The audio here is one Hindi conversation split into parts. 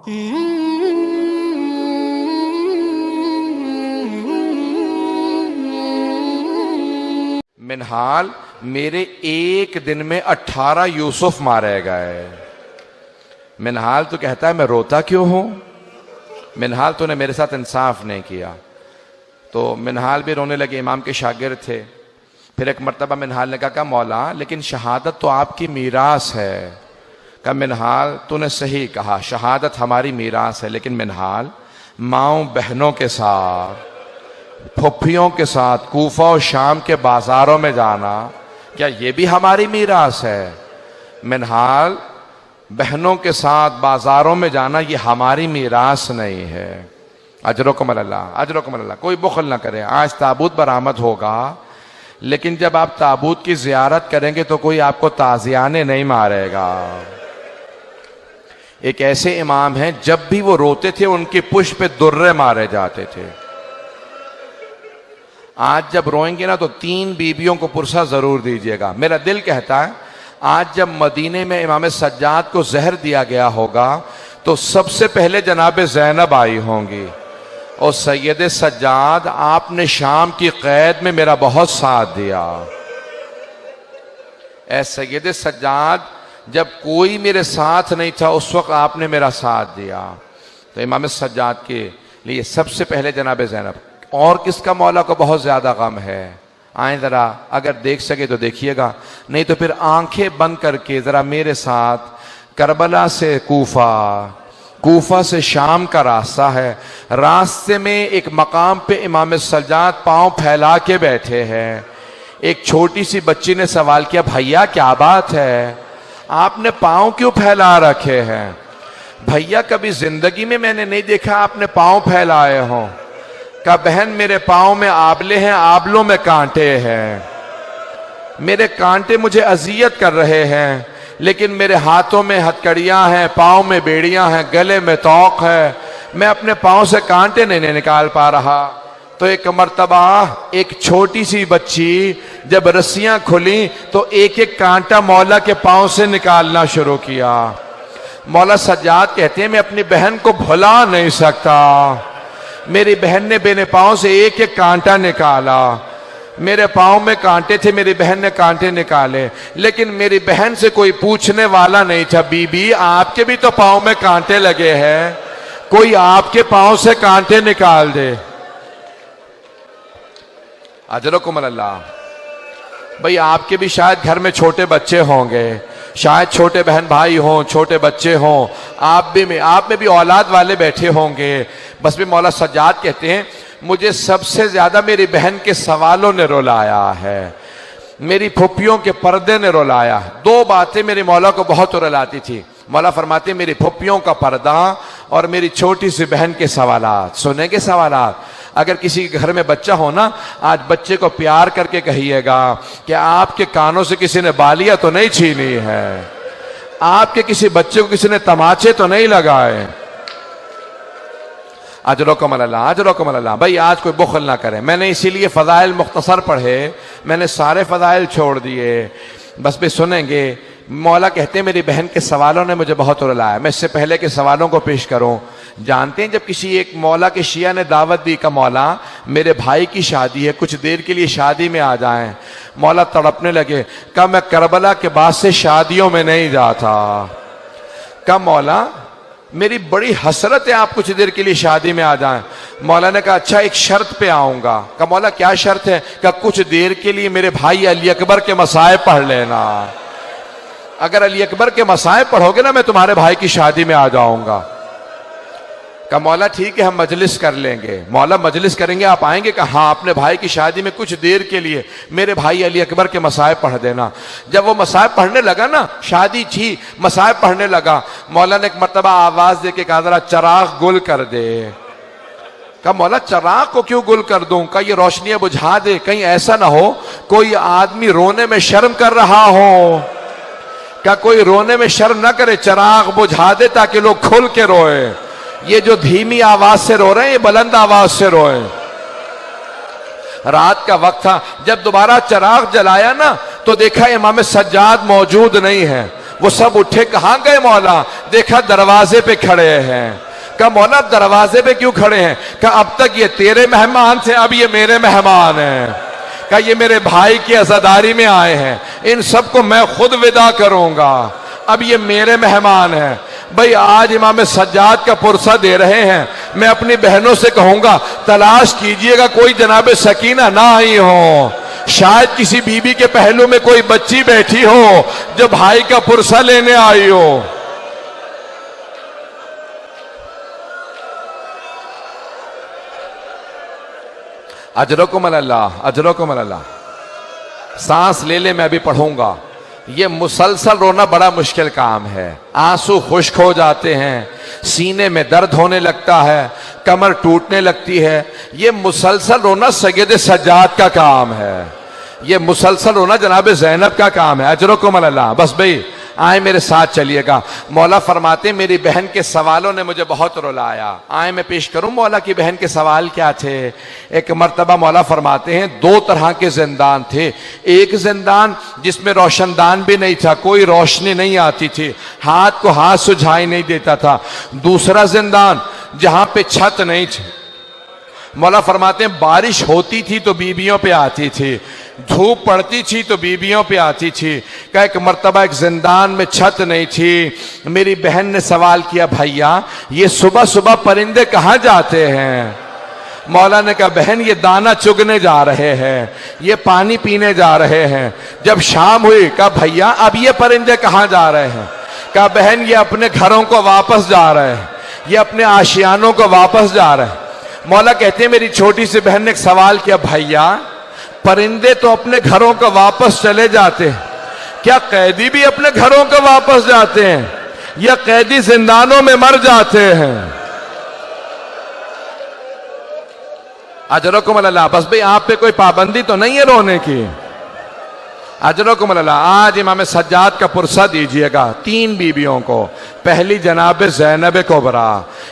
मिनहाल, मेरे एक दिन में 18 यूसुफ मारे गए। मिनहाल तो कहता है मैं रोता क्यों हूं? मिनहाल तूने मेरे साथ इंसाफ नहीं किया। तो मिनहाल भी रोने लगे। इमाम के शागिर्द थे। फिर एक मर्तबा मिनहाल ने कहा मौला, लेकिन शहादत तो आपकी मीरास है। कहा मिनहाल तूने सही कहा, शहादत हमारी मीरास है, लेकिन मिनहाल माओ बहनों के साथ, फुफ्फियों के साथ कूफा और शाम के बाजारों में जाना, क्या ये भी हमारी मीरास है? मिनहाल, बहनों के साथ बाजारों में जाना ये हमारी मीरास नहीं है। अजरकुम अल्लाह, अजरकुम अल्लाह। कोई बुखल ना करे। आज ताबूत बरामद होगा, लेकिन जब आप ताबूत की जियारत करेंगे तो कोई आपको ताजियाने नहीं मारेगा। एक ऐसे इमाम हैं, जब भी वो रोते थे उनके पुष्प पे दुर्रे मारे जाते थे। आज जब रोएंगे ना तो 3 बीबियों को पुरसा जरूर दीजिएगा। मेरा दिल कहता है आज जब मदीने में इमाम सज्जाद को जहर दिया गया होगा तो सबसे पहले जनाब ज़ैनब आई होंगी। और सैयद सज्जाद, आपने शाम की कैद में मेरा बहुत साथ दिया। ऐ सैयद सज्जाद, जब कोई मेरे साथ नहीं था उस वक्त आपने मेरा साथ दिया। तो इमाम सज्जाद के लिए सबसे पहले जनाब ज़ैनब। और किसका मौला को बहुत ज्यादा गम है? आए जरा, अगर देख सके तो देखिएगा, नहीं तो फिर आंखें बंद करके जरा मेरे साथ करबला से कूफा, कूफा से शाम का रास्ता है। रास्ते में एक मकाम पे इमाम सज्जाद पांव फैला के बैठे हैं। एक छोटी सी बच्ची ने सवाल किया, भैया क्या बात है, आपने पांव क्यों फैला रखे हैं? भैया कभी जिंदगी में मैंने नहीं देखा आपने पांव फैलाए हों। का बहन, मेरे पांव में आबले हैं, आबलों में कांटे हैं। मेरे कांटे मुझे अजियत कर रहे हैं, लेकिन मेरे हाथों में हथकड़ियां हैं, पांव में बेड़ियां हैं, गले में तौक है। मैं अपने पांव से कांटे नहीं निकाल पा रहा। तो एक मर्तबा एक छोटी सी बच्ची जब रस्सियां खुली तो एक एक कांटा मौला के पांव से निकालना शुरू किया। मौला सज्जाद कहते हैं मैं अपनी बहन को भुला नहीं सकता। मेरी बहन ने मेरे पांव से एक एक कांटा निकाला। मेरे पांव में कांटे थे, मेरी बहन ने कांटे निकाले, लेकिन मेरी बहन से कोई पूछने वाला नहीं था, बीबी आपके भी तो पांव में कांटे लगे हैं, कोई आपके पांव से कांटे निकाल दे। अजरकुम अल्लाह। भाई आपके भी शायद घर में छोटे बच्चे होंगे, शायद छोटे बहन भाई हों, छोटे बच्चे हों, आप में भी औलाद वाले बैठे होंगे। बस भी मौला सज्जाद कहते हैं मुझे सबसे ज्यादा मेरी बहन के सवालों ने रुलाया है, मेरी फुफ्फियों के पर्दे ने रुलाया। 2 बातें मेरे मौला को बहुत रुलाती थी। मौला फरमाते मेरी फुफ्फियों का पर्दा और मेरी छोटी सी बहन के सवालात, सुने के सवालात। अगर किसी के घर में बच्चा हो ना, आज बच्चे को प्यार करके कहिएगा कि आपके कानों से किसी ने बालियां तो नहीं छीनी है, आपके किसी बच्चे को किसी ने तमाचे तो नहीं लगाए। अजरकुम अल्लाह, अजरकुम अल्लाह। भाई आज कोई बुखल ना करे। मैंने इसीलिए फजाइल मुख्तसर पढ़े, मैंने सारे फजाइल छोड़ दिए। बस भी सुनेंगे। मौला कहते हैं मेरी बहन के सवालों ने मुझे बहुत रुलाया। मैं इससे पहले के सवालों को पेश करूं। जानते हैं जब किसी एक मौला के शिया ने दावत दी का मौला मेरे भाई की शादी है, कुछ देर के लिए शादी में आ जाएं। मौला तड़पने लगे। कहा मैं करबला के बाद से शादियों में नहीं जाता। कहा मौला मेरी बड़ी हसरत है आप कुछ देर के लिए शादी में आ जाएं। मौला ने कहा अच्छा एक शर्त पे आऊंगा। कहा मौला क्या शर्त है? कहा कुछ देर के लिए मेरे भाई अली अकबर के मसाए पढ़ लेना। अगर अली अकबर के मसाए पढ़ोगे ना मैं तुम्हारे भाई की शादी में आ जाऊंगा। कहा मौला ठीक है हम मजलिस कर लेंगे। मौला मजलिस करेंगे आप आएंगे? कहा हाँ, अपने भाई की शादी में कुछ देर के लिए मेरे भाई अली अकबर के मसाए पढ़ देना। जब वो मसाए पढ़ने लगा ना, शादी थी, मसाए पढ़ने लगा, मौला ने एक मर्तबा आवाज दे के कहा जरा चराग गुल कर दे। कहा मौला चराग को क्यों गुल कर दूं? कहा ये रोशनियां बुझा दे, कहीं ऐसा ना हो कोई आदमी रोने में शर्म कर रहा हो। क्या कोई रोने में शर्म ना करे, चराग बुझा दे ताकि लोग खुल के रोए। ये जो धीमी आवाज से रो रहे हैं ये बुलंद आवाज से रोए। रात का वक्त था, जब दोबारा चराग जलाया ना तो देखा इमाम सज्जाद मौजूद नहीं है। वो सब उठे, कहां गए मौला? देखा दरवाजे पे खड़े हैं। कहा मौला दरवाजे पे क्यों खड़े हैं? कहा अब तक ये तेरे मेहमान थे, अब ये मेरे मेहमान हैं। कहा ये मेरे भाई की अज़ादारी में आए हैं, इन सबको मैं खुद विदा करूंगा, अब ये मेरे मेहमान हैं। भाई आज इमाम सज्जाद का पुरसा दे रहे हैं, मैं अपनी बहनों से कहूंगा तलाश कीजिएगा कोई जनाब सकीना ना आई हो, शायद किसी बीबी के पहलू में कोई बच्ची बैठी हो जो भाई का पुरसा लेने आई हो। अजरकुम अल्लाह, अजरकुम अल्लाह। सांस ले ले, मैं अभी पढ़ूंगा। ये मुसलसल रोना बड़ा मुश्किल काम है, आंसू खुश्क हो जाते हैं, सीने में दर्द होने लगता है, कमर टूटने लगती है। ये मुसलसल रोना सैयद सज्जाद का काम है, ये मुसलसल रोना जनाब ज़ैनब का काम है। अजरकुम अल्लाह। बस भाई आए मेरे साथ चलिएगा। मौला फरमाते मेरी बहन के सवालों ने मुझे बहुत रुलाया। आए मैं पेश करूं मौला की बहन के सवाल क्या थे। एक मर्तबा मौला फरमाते हैं दो तरह के जिंदान थे। एक जिंदान जिसमें रोशनदान भी नहीं था, कोई रोशनी नहीं आती थी, हाथ को हाथ सुझाई नहीं देता था। दूसरा जिंदान जहां पे छत नहीं थी। मौला फरमाते हैं बारिश होती थी तो बीबियों पे आती थी, धूप पड़ती थी तो बीबियों पे आती थी। का एक मर्तबा एक जिंदान में छत नहीं थी। मेरी बहन ने सवाल किया भैया ये सुबह सुबह परिंदे कहाँ जाते हैं? मौला ने कहा बहन ये दाना चुगने जा रहे हैं, ये पानी पीने जा रहे हैं। जब शाम हुई कहा भैया अब ये परिंदे कहाँ जा रहे हैं? कहा बहन ये अपने घरों को वापस जा रहे हैं, ये अपने आशियानों को वापस जा रहे हैं। मौला कहते हैं मेरी छोटी सी बहन ने एक सवाल किया भैया परिंदे तो अपने घरों को वापस चले जाते हैं, क्या कैदी भी अपने घरों को वापस जाते हैं या कैदी जिंदानों में मर जाते हैं? अजरकुम अल्लाह। बस भाई आप पे कोई पाबंदी तो नहीं है रोने की। अजरकुम अल्लाह। आज इमाम सज्जाद का पुरसा दीजिएगा तीन बीबियों को। पहली जनाब ज़ैनब कुबरा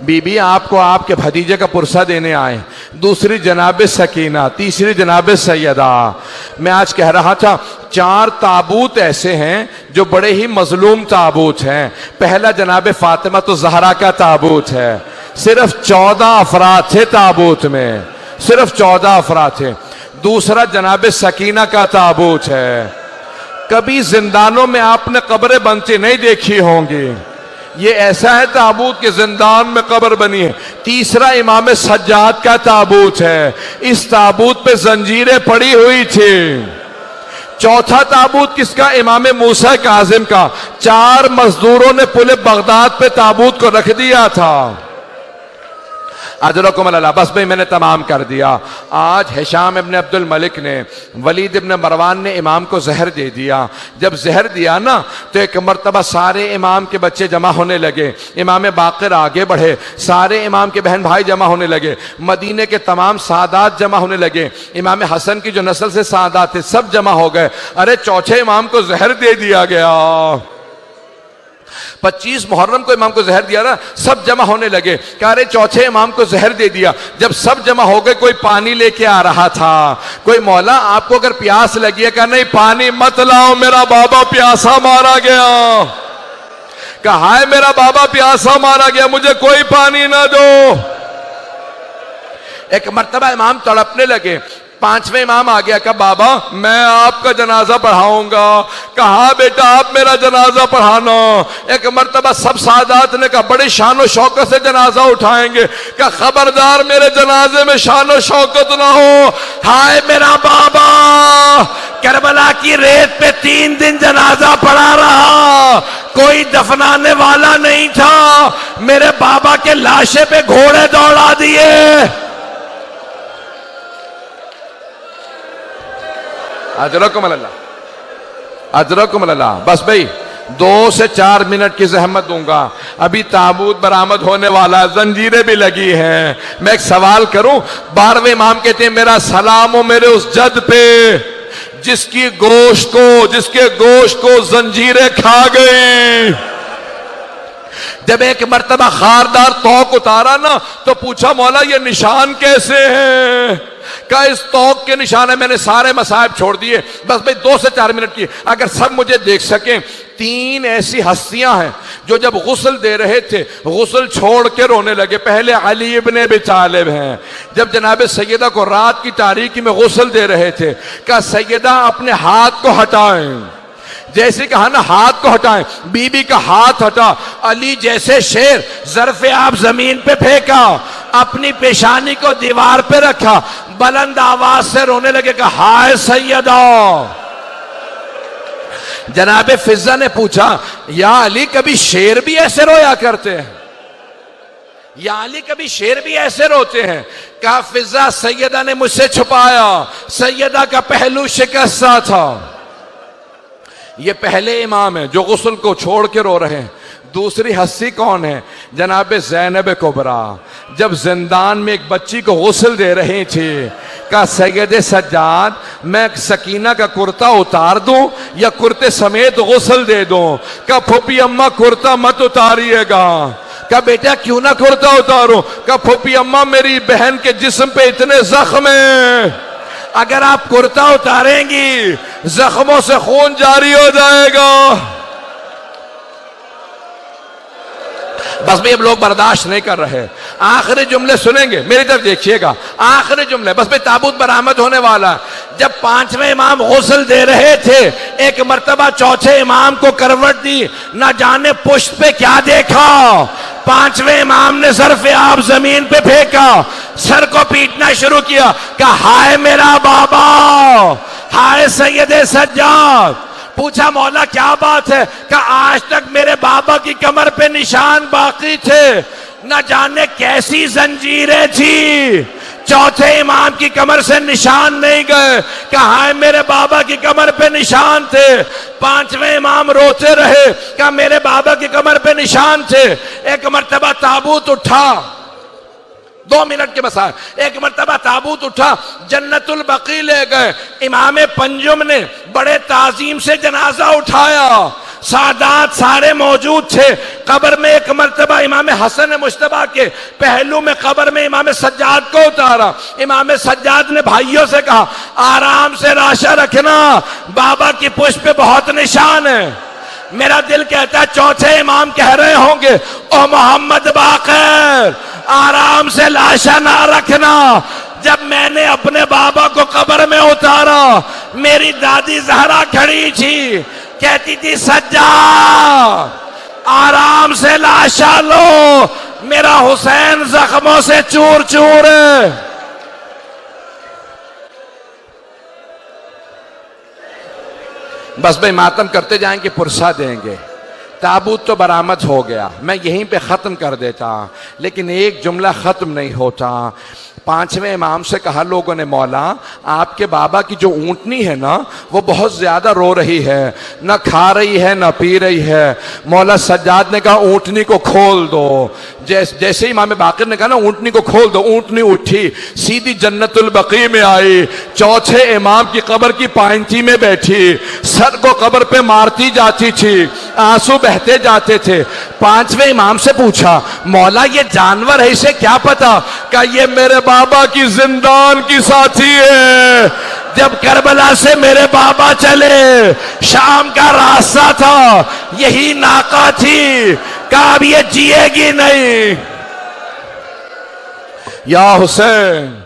बीबी आपको आपके भतीजे का पुरसा देने आए। दूसरी जनाब सकीना, तीसरी जनाब सैयदा। मैं आज कह रहा था चार ताबूत ऐसे हैं जो बड़े ही मजलूम ताबूत हैं। पहला जनाब फातिमा तो ज़हरा का ताबूत है, सिर्फ 14 अफराद थे ताबूत में, सिर्फ 14 अफराद थे। दूसरा जनाब सकीना का ताबूत है। कभी जिंदानों में आपने कब्रें बनती नहीं देखी होंगी, ये ऐसा है ताबूत के जिंदान में कब्र बनी है। तीसरा इमाम सज्जाद का ताबूत है, इस ताबूत पे जंजीरें पड़ी हुई थी। चौथा ताबूत किसका? इमाम मूसा काजिम का। 4 मजदूरों ने पुले बगदाद पे ताबूत को रख दिया था। अजरकुम अल्लाह। बस भाई मैंने तमाम कर दिया। आज हिशाम इब्न अब्दुल मलिक ने, वलीद इब्न मरवान ने इमाम को जहर दे दिया। जब जहर दिया ना तो एक मर्तबा सारे इमाम के बच्चे जमा होने लगे। इमाम बाक़िर आगे बढ़े, सारे इमाम के बहन भाई जमा होने लगे। मदीने के तमाम सादात जमा होने लगे। इमाम हसन की जो नस्ल से सादात थे सब जमा हो गए। अरे चौथे इमाम को जहर दे दिया गया। 25 मुहर्रम को इमाम को जहर दिया ना, सब जमा होने लगे। कह रहे चौथे इमाम को जहर दे दिया। जब सब जमा हो गए कोई पानी लेके आ रहा था। कोई मौला आपको अगर प्यास लगी है, कहा नहीं पानी मत लाओ मेरा बाबा प्यासा मारा गया। कहा है मेरा बाबा प्यासा मारा गया, मुझे कोई पानी ना दो। एक मर्तबा इमाम तड़पने लगे। 5वें इमाम आ गया, कहा बाबा मैं आपका जनाजा पढ़ाऊंगा। कहा बेटा आप मेरा जनाजा पढ़ाना। एक मर्तबा सब सादात ने कहा बड़े शान शौकत से जनाजा उठाएंगे। कहा खबरदार मेरे जनाजे में शान शौकत ना हो। हाय मेरा बाबा करबला की रेत पे 3 दिन जनाजा पढ़ा रहा, कोई दफनाने वाला नहीं था। मेरे बाबा के लाशे पे घोड़े दौड़ा दिए। अजरकुम अल्लाह, अजरकुम अल्लाह। बस भाई 2 से 4 मिनट की जहमत दूंगा। अभी ताबूत बरामद होने वाला, जंजीरें भी लगी हैं। मैं एक सवाल करूं। 12वें इमाम कहते हैं मेरा सलाम हो मेरे उस जद पे जिसके गोश्त को जंजीरें खा गई। जब एक मर्तबा खारदार तौक उतारा ना तो पूछा मौला ये निशान कैसे हैं? का इस तौक के निशान है, मैंने सारे मसाइब छोड़ दिए, बस भाई 2 से 4 मिनट की, अगर सब मुझे देख सकें। 3 ऐसी हस्तियां हैं जो जब गुस्ल दे रहे थे गुस्ल छोड़ के रोने लगे। पहले अली इब्न अबी तालिब हैं, जब जनाब सैयदा को रात की तारीकी में गुस्ल दे रहे थे, कहा सैयदा अपने हाथ को हटाएं। जैसे कहा ना हाथ को हटाएं, बीबी का हाथ हटा, अली जैसे शेर ज़र्फ़े आप जमीन पे फेंका, अपनी पेशानी को दीवार पे रखा, बुलंद आवाज से रोने लगे, कहा हाय सैयदा। जनाबे फिजा ने पूछा या अली कभी शेर भी ऐसे रोया करते हैं? या अली कभी शेर भी ऐसे रोते हैं? कहा फिजा सैयदा ने मुझसे छुपाया, सैयदा का पहलू शिकस्ता था। ये पहले इमाम है जो गुस्ल को छोड़ के रो रहे हैं। दूसरी हस्ती कौन है? जनाब ज़ैनब कुबरा, जब जिंदान में एक बच्ची को गुस्ल दे रही थी, का सैयद सज्जाद मैं सकीना का कुर्ता उतार दूं या कुर्ते समेत गुस्ल दे दूं? का फूफी अम्मा कुर्ता मत उतारिएगा। का बेटा क्यों ना कुर्ता उतारूं? का फूफी अम्मा मेरी बहन के जिस्म पे इतने जख्म हैं, अगर आप कुर्ता उतारेंगी जख्मों से खून जारी हो जाएगा। बस भाई अब लोग बर्दाश्त नहीं कर रहे। आखिरी जुमले सुनेंगे, मेरी तरफ देखिएगा, आखिरी जुमले। बस भाई ताबूत बरामद होने वाला। जब 5वें इमाम गुस्ल दे रहे थे, एक मर्तबा चौथे इमाम को करवट दी, ना जाने पुष्ट पे क्या देखा, 5वें इमाम ने ज़र्फ़े आप जमीन पे फेंका, सर को पीटना शुरू किया, कहा हाय मेरा बाबा, हाय सैयद सज्जाद। पूछा मौला क्या बात है? कहा आज तक मेरे बाबा की कमर पे निशान बाकी थे, न जाने कैसी जंजीरें थी, चौथे इमाम की कमर से निशान नहीं गए। कहा है मेरे बाबा की कमर पे निशान थे। 5वें इमाम रोते रहे, कहा मेरे बाबा की कमर पे निशान थे। एक मर्तबा ताबूत उठा, 2 मिनट के बसा, एक मर्तबा ताबूत उठा, जन्नतुल बकी ले गए। इमाम पंजुम ने बड़े ताजीम से जनाजा उठाया, सादात सारे मौजूद थे। कब्र में एक मर्तबा इमाम हसन मुश्तबा के पहलू में कब्र में इमाम सज्जाद को उतारा। इमाम सज्जाद ने भाइयों से कहा आराम से राशा रखना, बाबा की पुष्प पे बहुत निशान है। मेरा दिल कहता है चौथे इमाम कह रहे होंगे ओ मोहम्मद बाकर आराम से लाशा ना रखना। जब मैंने अपने बाबा को कब्र में उतारा, मेरी दादी जहरा खड़ी थी, कहती थी सज्जाद आराम से लाशा लो, मेरा हुसैन जख्मों से चूर चूर है। बस भाई मातम करते जाएंगे, पुरसा देंगे। ताबूत तो बरामद हो गया, मैं यहीं पे ख़त्म कर देता, लेकिन एक जुमला ख़त्म नहीं होता। 5वें इमाम से कहा लोगों ने मौला आपके बाबा की जो ऊँटनी है ना वो बहुत ज़्यादा रो रही है, ना खा रही है ना पी रही है। मौला सज्जाद ने कहा ऊँटनी को खोल दो। जैसे इमाम बाकिर ने कहा ना ऊँटनी को खोल दो, ऊँटनी उठी, सीधी जन्नतुल बकी में आई, चौथे इमाम की कब्र की पायंती में बैठी, सर को कब्र पे मारती जाती थी, आंसू बहते जाते थे। 5वें इमाम से पूछा मौला ये जानवर है, इसे क्या पता? क्या ये मेरे बाबा की जिंदान की साथी है। जब करबला से मेरे बाबा चले, शाम का रास्ता था, यही नाका थी, कहा अब ये जिएगी नहीं। या हुसैन